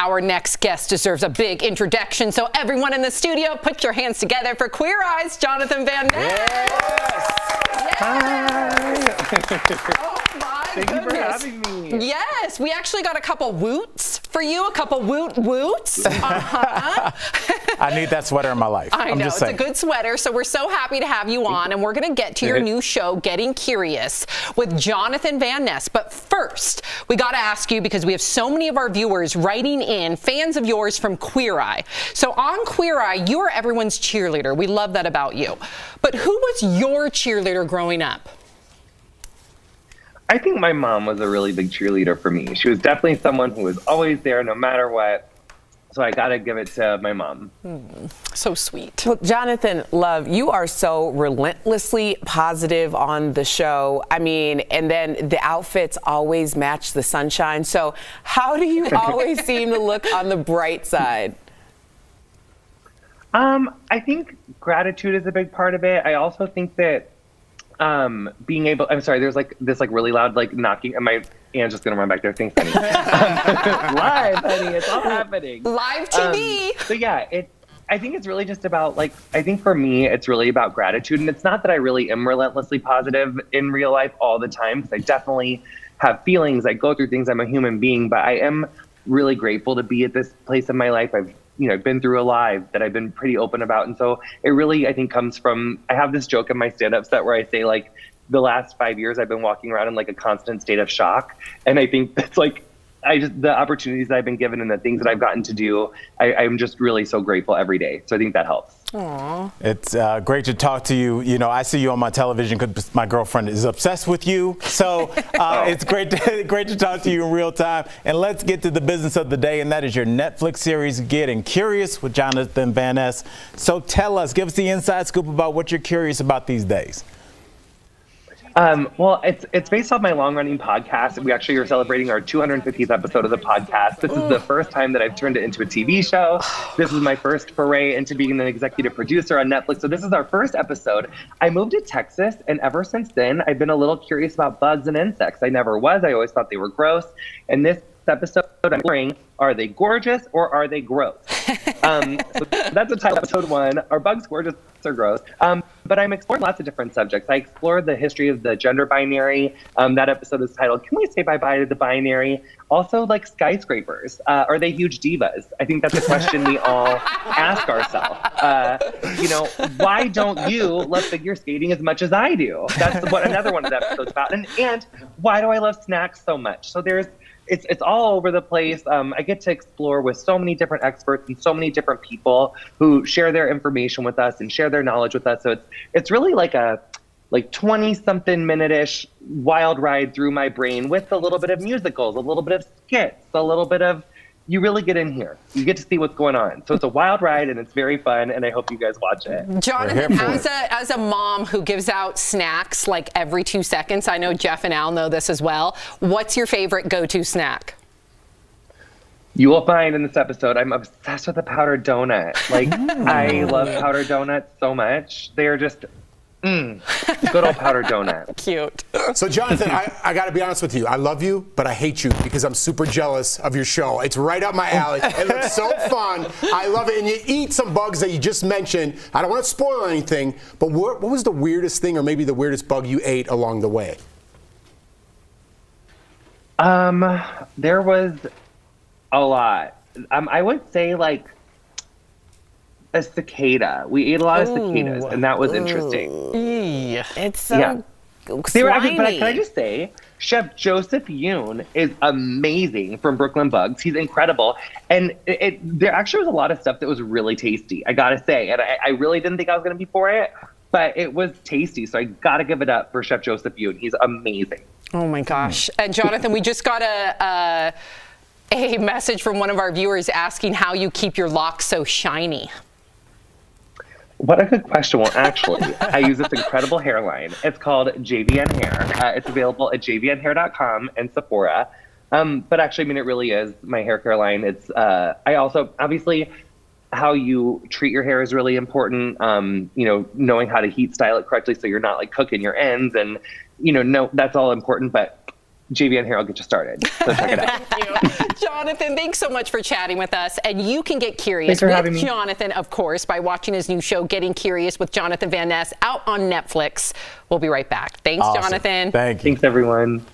our next guest deserves a big introduction. So everyone in the studio, put your hands together for Queer Eye's Jonathan Van Ness. Yes. Hi. Oh my Thank goodness. you for having me. Yes, we actually got a couple woots for you, a couple woots. I need that sweater in my life. I know, it's a good sweater, so we're so happy to have you on, and we're going to get to your new show, Getting Curious, with Jonathan Van Ness. But first, we got to ask you, because we have so many of our viewers writing in, fans of yours from Queer Eye. So on Queer Eye, you are everyone's cheerleader. We love that about you. But who was your cheerleader growing up? I think my mom was a really big cheerleader for me. She was definitely someone who was always there no matter what. So I got to give it to my mom. So sweet. Well, Jonathan, love, you are so relentlessly positive on the show. I mean, and then the outfits always match the sunshine. So how do you always seem to look on the bright side? I think gratitude is a big part of it. I also think that being able, I'm sorry, there's like this like really loud like knocking, and my aunt's just gonna run back there. Thanks, honey. Live, honey, it's all happening. Live TV. So yeah, I think it's really just about like, I think for me, it's really about gratitude. And it's not that I really am relentlessly positive in real life all the time, because I definitely have feelings. I go through things. I'm a human being, but I am really grateful to be at this place in my life. I've been through a lot that I've been pretty open about. And so it really, I think, comes from, I have this joke in my stand-up set where I say, like, the last 5 years I've been walking around in like a constant state of shock. And I think that's like, the opportunities that I've been given and the things that I've gotten to do, I'm just really so grateful every day. So I think that helps. Aww. It's great to talk to you. You know, I see you on my television because my girlfriend is obsessed with you. So it's great to talk to you in real time. And let's get to the business of the day, and that is your Netflix series, Getting Curious with Jonathan Van Ness. So tell us, give us the inside scoop about what you're curious about these days. Well, it's based off my long-running podcast. We actually are celebrating our 250th episode of the podcast. This is the first time that I've turned it into a TV show. This is my first foray into being an executive producer on Netflix. So this is our first episode. I moved to Texas, and ever since then, I've been a little curious about bugs and insects. I never was. I always thought they were gross. And this episode, I'm wondering, are they gorgeous or are they gross? So that's the title, episode 1. Are bugs gorgeous or gross? But I'm exploring lots of different subjects. I explored the history of the gender binary. That episode is titled, Can We Say Bye-Bye to the Binary? Also, like skyscrapers. Are they huge divas? I think that's a question we all ask ourselves. Why don't you love figure skating as much as I do? That's what another one of the episodes about. And why do I love snacks so much? So it's all over the place. I get to explore with so many different experts and so many different people who share their information with us and share their knowledge with us. So it's really like a 20-something minute-ish wild ride through my brain with a little bit of musicals, a little bit of skits, a little bit of, you really get in here. You get to see what's going on. So it's a wild ride, and it's very fun, and I hope you guys watch it. Jonathan, as a mom who gives out snacks like every 2 seconds, I know Jeff and Al know this as well, what's your favorite go-to snack? You will find in this episode, I'm obsessed with a powdered donut. Like, I love powdered donuts so much. They are just... good old powdered donut. Cute. So Jonathan, I got to be honest with you. I love you, but I hate you because I'm super jealous of your show. It's right up my alley. It looks so fun. I love it. And you eat some bugs that you just mentioned. I don't want to spoil anything, but what was the weirdest thing or maybe the weirdest bug you ate along the way? There was a lot. I would say like a cicada. We ate a lot of cicadas, and that was interesting. It's so They were actually, but can I just say, Chef Joseph Yoon is amazing from Brooklyn Bugs. He's incredible. And there actually was a lot of stuff that was really tasty, I gotta say. And I really didn't think I was gonna be for it, but it was tasty. So I gotta give it up for Chef Joseph Yoon. He's amazing. Oh my gosh. And Jonathan, we just got a message from one of our viewers asking how you keep your locks so shiny. What a good question. Well, actually, I use this incredible hairline. It's called JVN Hair. It's available at jvnhair.com and Sephora. But actually, I mean, it really is my hair care line. It's, I also, obviously, how you treat your hair is really important. Knowing how to heat style it correctly so you're not like cooking your ends and, that's all important. But JV and Harold get you started. So check it out. Thank you. Jonathan, thanks so much for chatting with us. And you can get curious Thanks for with having me. Jonathan, of course, by watching his new show, Getting Curious with Jonathan Van Ness, out on Netflix. We'll be right back. Thanks, Awesome. Jonathan. Thank you. Thanks, everyone.